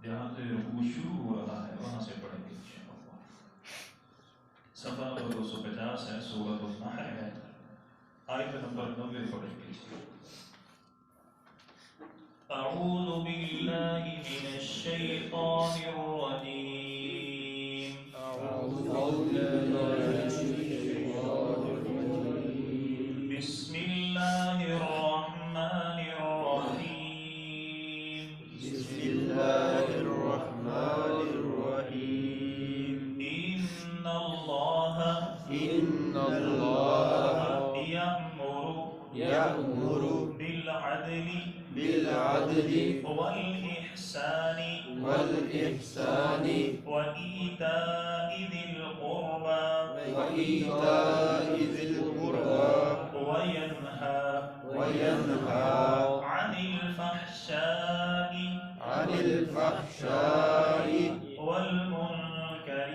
جہاں سے رکوع شروع ہو رہا ہے وہاں سے پڑھیں گے انشاءاللہ۔ صفحہ نمبر 250 ہے، سورۃ النحل ہے، آیت نمبر 90 پڑھیں گے۔ اعوذ باللہ من الشیطان الرجیم، بسم اللہ الرحمن الرحیم، ان اللہ یأمر بالعدل والإحسان وإيتاء ذي القربى وينهى عن الفحشاء والمنكر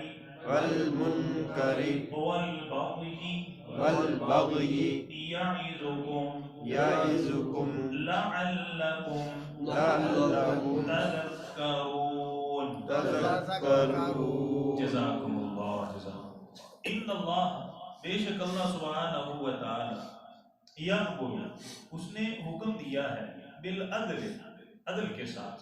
والبغي يعظكم لعلكم تذكرون۔ جزاکم اللہ، ان اللہ، بے شک اللہ سبحانہ و تعالی، یأمر، اس نے حکم دیا ہے، بالعدل، عدل کے ساتھ۔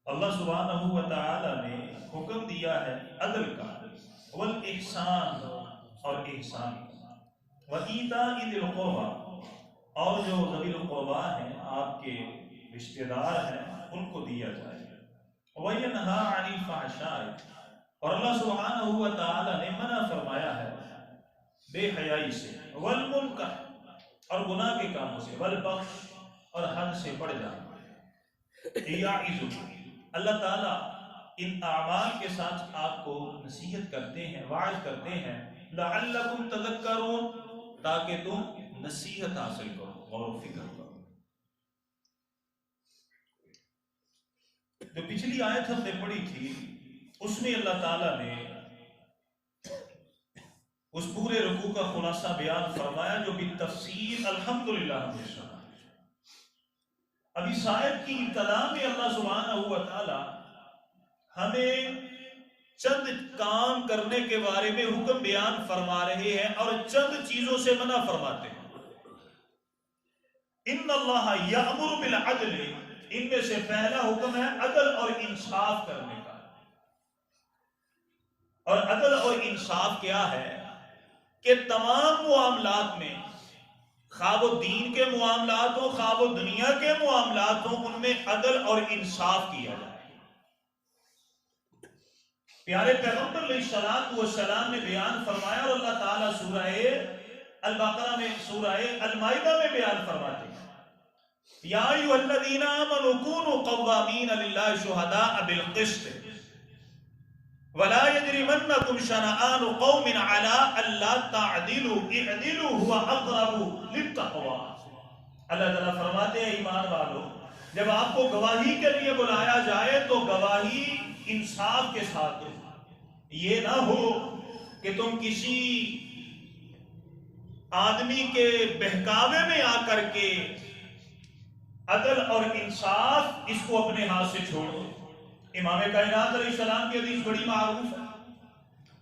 اللہ سبحانہ و تعالی نے حکم دیا ہے عدل کا، والاحسان، اور احسان، وایتاء ذی القربى، اور جو ذوی القربى ہیں، آپ کے رشتہ دار ہیں، ان کو دیا جائے، وینہی عن الفحشاء، اور اللہ سبحانہ و تعالی نے منع فرمایا ہے بے حیائی سے، والمنکر، اور گناہ کے کاموں سے، والبغی، اور حد سے بڑھ جانا۔ یعظکم، اللہ تعالیٰ ان اعمال کے ساتھ آپ کو نصیحت کرتے ہیں، واعظ کرتے ہیں، لعلکم تذکرون، تاکہ تم نصیحت حاصل کرو، غور و فکر کرو۔ جو پچھلی آیت ہم نے پڑھی تھی، اس میں اللہ تعالیٰ نے اس پورے رکوع کا خلاصہ بیان فرمایا، جو بالتفصیل الحمدللہ ہم نے سنا۔ اب اس آیت کی ابتدا میں اللہ سبحانہ و تعالی ہمیں چند کام کرنے کے بارے میں حکم بیان فرما رہے ہیں اور چند چیزوں سے منع فرماتے ہیں۔ ان اللہ یأمر بالعدل، ان میں سے پہلا حکم ہے عدل اور انصاف کرنے کا۔ اور عدل اور انصاف کیا ہے کہ تمام معاملات میں، خواہ وہ دین کے معاملات ہوں، خواہ وہ دنیا کے معاملات ہوں، ان میں عدل اور انصاف کیا جائے۔ پیارے پیغمبر علیہ السلام نے بیان فرمایا، اور اللہ تعالیٰ سورہ البقرہ میں، سورہ المائدہ میں بیان فرماتے ہیں، یا ایھا الذین آمنوا کونوا قوامین للہ شہداء بالقسط ولا یجرمنکم شنآن قوم علی الا تعدلوا اعدلوا هو اقرب للتقوی۔ اللہ تعالیٰ فرماتے ہیں، ایمان والو، جب آپ کو گواہی کے لیے بلایا جائے تو گواہی انصاف کے ساتھ دو۔ یہ نہ ہو کہ تم کسی آدمی کے بہکاوے میں آ کر کے عدل اور انصاف اس کو اپنے ہاتھ سے چھوڑو۔ امام کائنات علیہ السلام کی حدیث بڑی معروف ہے،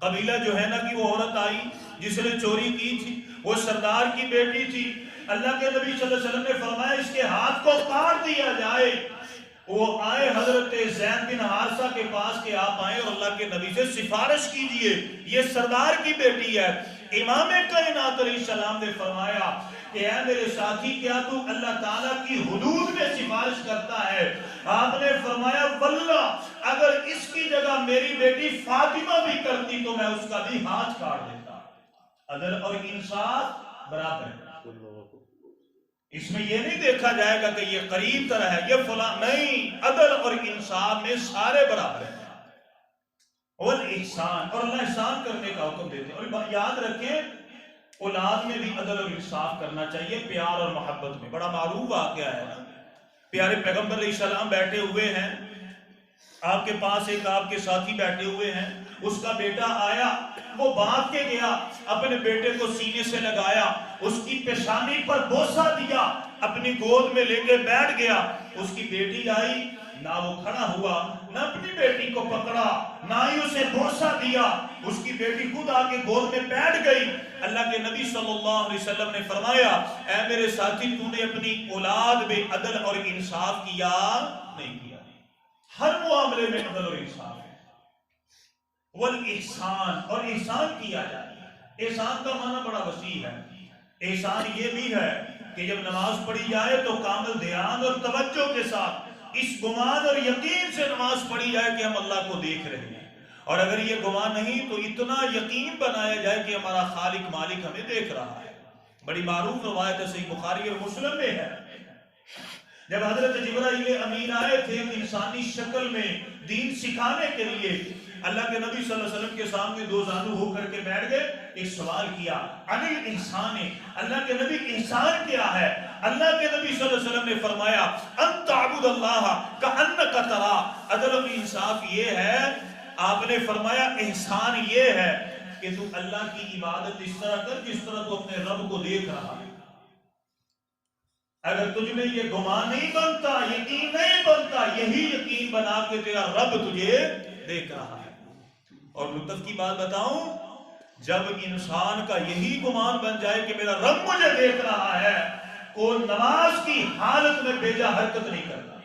قبیلہ جو ہے نا کہ وہ عورت آئی جس نے چوری کی تھی، وہ سردار کی بیٹی تھی، اللہ کے نبی صلی اللہ علیہ وسلم نے فرمایا اس کے ہاتھ کو کاٹ دیا جائے۔ وہ آئے حضرت زید بن حارثہ کے پاس کہ آپ آئیں اور اللہ کے نبی سے سفارش کیجئے، یہ سردار کی بیٹی ہے۔ امام کائنات علیہ السلام نے فرمایا کہ اے میرے ساتھی، کیا تو اللہ تعالیٰ کی حدود میں سفارش کرتا ہے؟ آپ نے فرمایا واللہ اگر اس کی جگہ میری بیٹی فاطمہ بھی کرتی تو میں اس کا بھی ہاتھ کاٹ دیتا۔ عدل اور انصاف برابر ہے، اس میں یہ نہیں دیکھا جائے گا کہ یہ قریب طرح ہے، یہ فلاں، نہیں، عدل اور انصاف میں سارے برابر ہیں۔ والاحسان، اور اللہ احسان کرنے کا حکم دیتے ہیں۔ اور یاد رکھیں، اولاد میں بھی عدل اور انصاف کرنا چاہیے، پیار اور محبت میں۔ بڑا معروف واقعہ ہے، پیارے پیغمبر علیہ السلام بیٹھے ہوئے ہیں، آپ کے پاس ایک آپ کے ساتھی بیٹھے ہوئے ہیں، اس کا بیٹا آیا، وہ بھاگ کے گیا، اپنے بیٹے کو سینے سے لگایا، اس کی پیشانی پر بوسہ دیا، اپنی گود میں لے کے بیٹھ گیا۔ اس کی بیٹی آئی، نہ وہ کھڑا ہوا، نہ اپنی بیٹی کو پکڑا، نہ ہی اسے بوسہ دیا، اس کی بیٹی خود آ کے گود میں بیٹھ گئی۔ اللہ کے نبی صلی اللہ علیہ وسلم نے فرمایا اے میرے ساتھی، تو نے اپنی اولاد میں عدل اور انصاف کیا نہیں کیا؟ ہر معاملے میں عدل اور انصاف ہے، والاحسان، اور احسان کیا جائے۔ احسان کا معنی بڑا وسیع ہے۔ احسان یہ بھی ہے کہ جب نماز پڑھی جائے تو کامل دھیان اور توجہ کے ساتھ اس گمان اور یقین سے نماز پڑھی جائے کہ ہم اللہ کو دیکھ رہے ہیں، اور اگر یہ گمان نہیں تو اتنا یقین بنایا جائے کہ ہمارا خالق مالک ہمیں دیکھ رہا ہے۔ بڑی معروف روایت ہے، صحیح بخاری اور مسلم میں ہے، جب حضرت جبرائیل امین آئے تھے انسانی شکل میں دین سکھانے کے لیے، اللہ کے نبی صلی اللہ علیہ وسلم کے سامنے دو زانو ہو کر کے بیٹھ گئے، ایک سوال کیا، انل احسان، اللہ کے نبی احسان کیا ہے؟ اللہ کے نبی صلی اللہ علیہ وسلم نے فرمایا ان تعبد اللہ کأنک ترا، عدل و انصاف یہ ہے، آپ نے فرمایا احسان یہ ہے کہ تو اللہ کی عبادت اس طرح کر جس طرح تو اپنے رب کو دیکھ رہا ہے۔ اگر تجھ میں یہ گمان نہیں بنتا، یقین نہیں بنتا، یہی یقین بنا کہ تیرا رب تجھے دیکھ رہا ہے۔ اور لطف کی بات بتاؤں، جب انسان کا یہی گمان بن جائے کہ میرا رب مجھے دیکھ رہا ہے، وہ نماز کی حالت میں بے جا حرکت نہیں کرتا،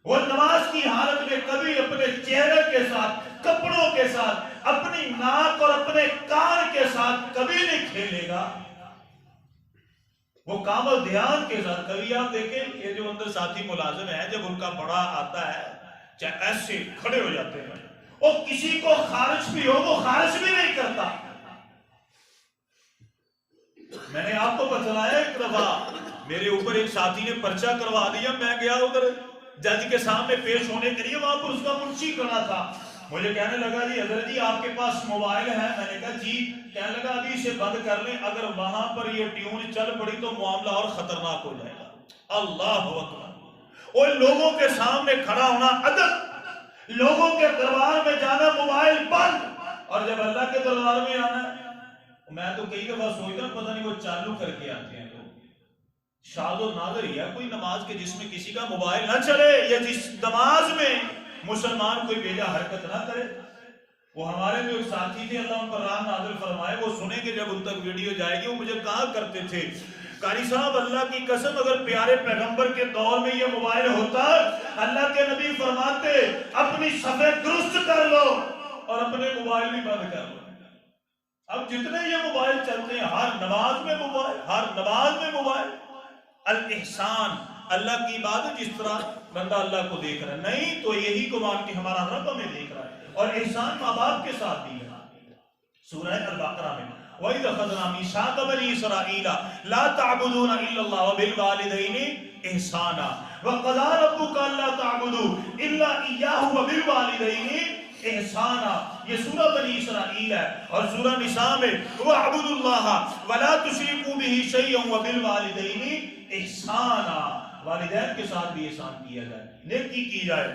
وہ نماز کی حالت میں کبھی اپنے چہرے کے ساتھ، کپڑوں کے ساتھ، اپنی ناک اور اپنے کان کے ساتھ کبھی نہیں کھیلے گا، وہ کامل دھیان کے ساتھ۔ کبھی آپ دیکھیں یہ جو اندر ساتھی ملازم ہیں، جب ان کا بڑا آتا ہے چاہے ایسے کھڑے ہو جاتے ہیں، اور کسی کو خارج بھی ہو وہ خارج بھی نہیں کرتا۔ میں نے آپ کو بتلایا ایک دفعہ میرے اوپر ایک ساتھی نے پرچہ کروا دیا، میں گیا ادھر جج کے سامنے پیش ہونے کے لیے، وہاں پر اس کا منشی کھڑا تھا، مجھے کہنے لگا جی حضرت جی آپ کے پاس موبائل ہے؟ میں نے کہا جی، کہنے لگا ابھی اسے بند کر لیں، اگر وہاں پر یہ ٹیون چل پڑی تو معاملہ اور خطرناک ہو جائے گا۔ اللہ اکبر، اور لوگوں کے سامنے کھڑا ہونا ادب، لوگوں کے دربار میں جانا موبائل بند، اور جب اللہ کے دربار میں آنا ہے، میں تو کئی دفعہ سوچتا ہوں پتہ نہیں وہ چالو کر کے آتے ہیں لوگ، شاذ و نادر ہی ہے کوئی نماز کے جس میں کسی کا موبائل نہ چلے، یا جس نماز میں مسلمان کوئی بیجا حرکت نہ کرے۔ وہ ہمارے جو ساتھی تھے، اللہ ان پر رحم نازل فرمائے، وہ سنیں کہ جب ان تک ویڈیو جائے گی، وہ مجھے کہا کرتے تھے قاری صاحب اللہ کی قسم اگر پیارے پیغمبر کے دور میں یہ موبائل ہوتا، اللہ کے نبی فرماتے اپنی صفحے درست کر لو اور اپنے موبائل بھی بند کر لو۔ اب جتنے یہ موبائل چلتے ہیں، ہر نماز میں موبائل، ہر نماز میں موبائل۔ الاحسان، اللہ کی عبادت جس طرح بندہ اللہ کو دیکھ رہا ہے، نہیں تو یہی گمان کہ ہمارا رب ہمیں دیکھ رہا ہے۔ اور احسان ماں باپ کے ساتھ بھی ہے، سورہ البقرہ میں وَإِذْ أَخَذْنَا مِيثَاقَ بَنِي إِسْرَائِيلَ لَا تَعْبُدُونَ إِلَّا اللَّهَ وَبِالْوَالِدَيْنِ إِحْسَانًا وَقَضَىٰ رَبُّكَ أَلَّا تَعْبُدُوا إِلَّا إِيَّاهُ وَبِالْوَالِدَيْنِ إِحْسَانًا، یہ سورہ بنی اسرائیل ہے۔ اور سورہ نساء میں وَاعْبُدُوا اللَّهَ وَلَا تُشْرِكُوا بِهِ شَيْئًا وَبِالْوَالِدَيْنِ إِحْسَانًا، والدین کے ساتھ بھی احسان کیا جائے، نیکی کی جائے۔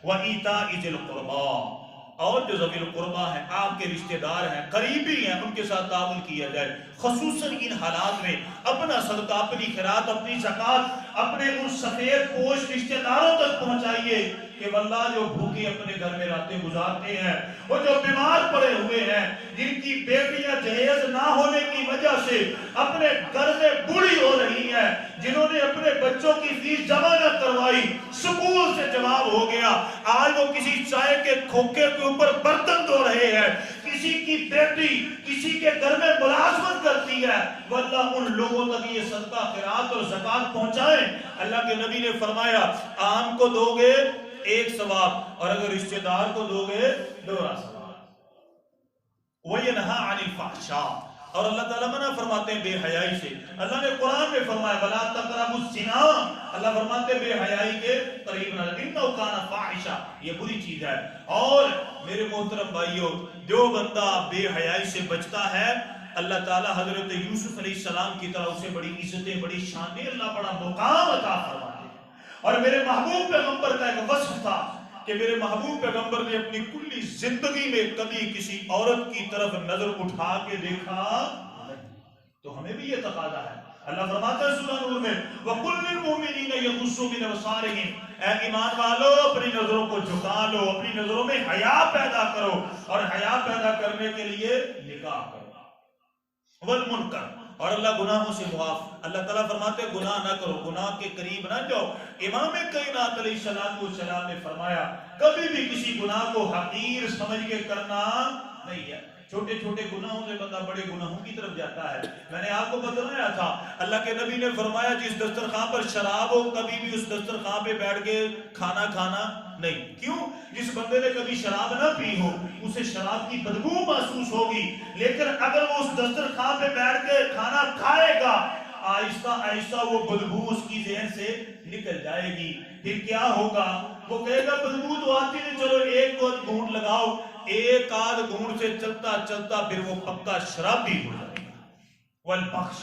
وَإِيتَاءِ ذِي الْقُرْبَىٰ، اور جو ذوی القربہ ہیں، آپ کے رشتہ دار ہیں، قریبی ہیں، ان کے ساتھ تعاون کیا جائے، خصوصاً ان حالات میں اپنا صدقہ، اپنی خیرات، اپنی زکوٰۃ اپنے ان سفید پوش رشتہ داروں تک پہنچائیے کہ واللہ جو بھوکے اپنے گھر میں راتیں گزارتے ہیں، وہ جو بیمار پڑے ہوئے ہیں، جن کی بیٹیاں جہیز نہ ہونے کی وجہ سے اپنے گھر میں بوڑھی ہو رہی ہیں، جنہوں نے اپنے بچوں کی فیس جمع نہ کروائی، سکول سے جواب ہو گیا، آج وہ کسی چائے کے کھوکے کے اوپر برتن دھو رہے ہیں، کسی کی بیٹی کسی کے گھر میں ملازمت کرتی ہے، واللہ ان لوگوں تک یہ صدقہ خیرات اور زکوٰۃ پہنچائیں۔ اللہ کے نبی نے فرمایا عام کو دو گے ایک ثواب، اور اگر رشتہ دار کو دو گے دوہرا ثواب۔ وَيَنْهَا عَنِ الْفَحْشَاءِ، اور اللہ تعالیٰ منع فرماتے ہیں بے حیائی سے۔ اللہ نے قرآن میں فرمایا وَلَا تَقْرَبُوا الزِّنَا، اللہ فرماتے ہیں بے حیائی کے قریب نہ، إِنَّهُ كَانَ فَاحِشًا، یہ بری چیز ہے۔ اور میرے محترم بھائیو، جو بندہ بے حیائی سے بچتا ہے، اللہ تعالیٰ حضرت یوسف علیہ السلام کی طرح اسے بڑی عزتیں، بڑی شانیں، اللہ بڑا مقام عطا فرماتے ہیں۔ اور میرے محبوب پیغمبر کا ایک وصف تھا کہ میرے محبوب پیغمبر نے اپنی کلی زندگی میں کبھی کسی عورت کی طرف نظر اٹھا کے دیکھا نہیں۔ تو ہمیں بھی یہ تقاضا ہے اللہ فرماتا ہے سورہ نور میں وَقُلْ لِلْمُؤْمِنِينَ يَغُضُّوا مِنْ أَبْصَارِهِمْ، اے ایمان والو اپنی نظروں کو جھکا لو، اپنی نظروں میں حیا پیدا کرو، اور حیا پیدا کرنے کے لیے نکاح کرو، والمنکر، اور اللہ گناہوں سے معاف۔ اللہ تعالیٰ فرماتے ہیں گناہ نہ کرو، گناہ کے قریب نہ جاؤ۔ امام کائنات علیہ السلام نے فرمایا کبھی بھی کسی گناہ کو حقیر سمجھ کے کرنا نہیں ہے۔ چھوٹے چھوٹے گناہوں سے بندہ بڑے گناہوں کی طرف جاتا ہے۔ میں نے آپ کو بتلایا تھا اللہ کے نبی نے فرمایا جس دسترخوان پر شراب ہو کبھی بھی اس دسترخوان پہ بیٹھ کے کھانا کھانا نہیں۔ کیوں؟ جس بندے نے کبھی شراب نہ پی ہو اسے شراب کی بدبو محسوس ہوگی، لیکن اگر وہ اس دسترخوان پہ بیٹھ کے کھانا کھائے گا آہستہ آہستہ وہ بدبو اس کی ذہن سے نکل جائے گی۔ پھر کیا ہوگا؟ وہ کہے گا بدبو تو آتی نہیں، چلو ایک کو گھونٹ لگاؤ، ایک آدھ گھونٹ سے چلتا چلتا پھر وہ پکا شرابی ہو جائے گا۔ والبخش،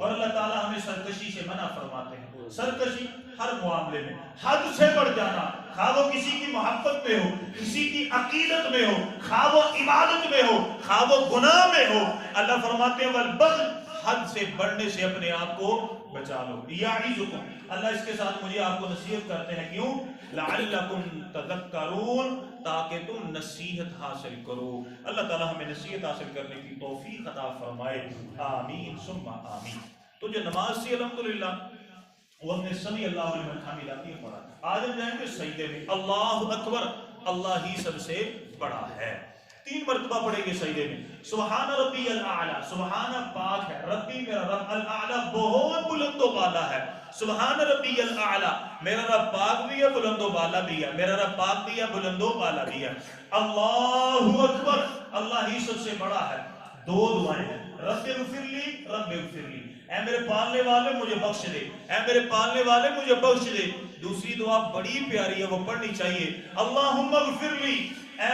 اور اللہ تعالیٰ ہمیں سرکشی سے منع فرماتے ہیں۔ سرکشی ہر معاملے میں، حد سے بڑھ جانا، خواہ وہ کسی کی محبت میں ہو، کسی کی عقیدت میں ہو، خواہ وہ عبادت میں ہو، خواہ وہ گناہ میں ہو، اللہ فرماتے ہیں والبغض، حد سے بڑھنے سے اپنے آپ کو بچا لو۔ یعظکم، اللہ اس کے ساتھ مجھے آپ کو نصیحت کرتے ہیں، کیوں؟ لعلکم تذکرون، تاکہ تم نصیحت حاصل کرو۔ اللہ تعالیٰ ہمیں نصیحت حاصل کرنے کی توفیق عطا فرمائے، آمین ثم آمین۔ تو جو نماز سے الحمدللہ وہ ہم نے سمی اللہ لمن حمدہ کی پڑھا، آج ہم جائیں گے سجدے میں۔ اللہ اکبر، اللہ ہی سب سے بڑا ہے۔ 3 مرتبہ پڑھیں گے سجدے میں، سبحان ربی الاعلیٰ، سبحان پاک ہے، ربی میرا رب، الاعلیٰ بہت بلند و بالا ہے، سبحان ربی الاعلیٰ میرا رب پاک بھی ہے بلند و بالا بھی ہے، میرا رب پاک بھی ہے بلند و بالا بھی ہے۔ اللہ اکبر، اللہ ہی سب سے بڑا ہے۔ 2 دعائیں ہیں، رب اغفر لی، رب اغفر لی، اے میرے پالنے والے مجھے بخش دے، اے میرے پالنے والے مجھے بخش دے۔ دوسری دعا بڑی پیاری ہے، وہ پڑھنی چاہیے، اللہم اغفر لی، اے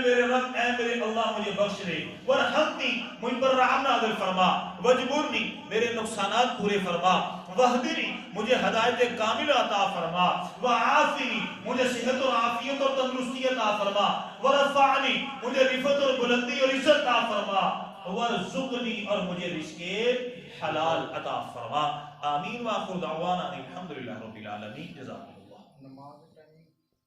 میرے رب، اے میرے اللہ مجھے بخش دے، ورحمنی، مجھ پر رحم نازل فرما، وجبرنی، میرے نقصانات پورے فرما، وہدنی، مجھے ہدایت کامل عطا فرما، وعافنی، مجھے صحت اور عافیت اور تندرستی عطا فرما، ورفعنی، مجھے رفعت اور بلندی اور عزت عطا فرما، ورزقنی، اور مجھے رزق حلال عطا فرما۔ آمین، وآخر دعوانا الحمدللہ رب العالمین، جزاک اللہ۔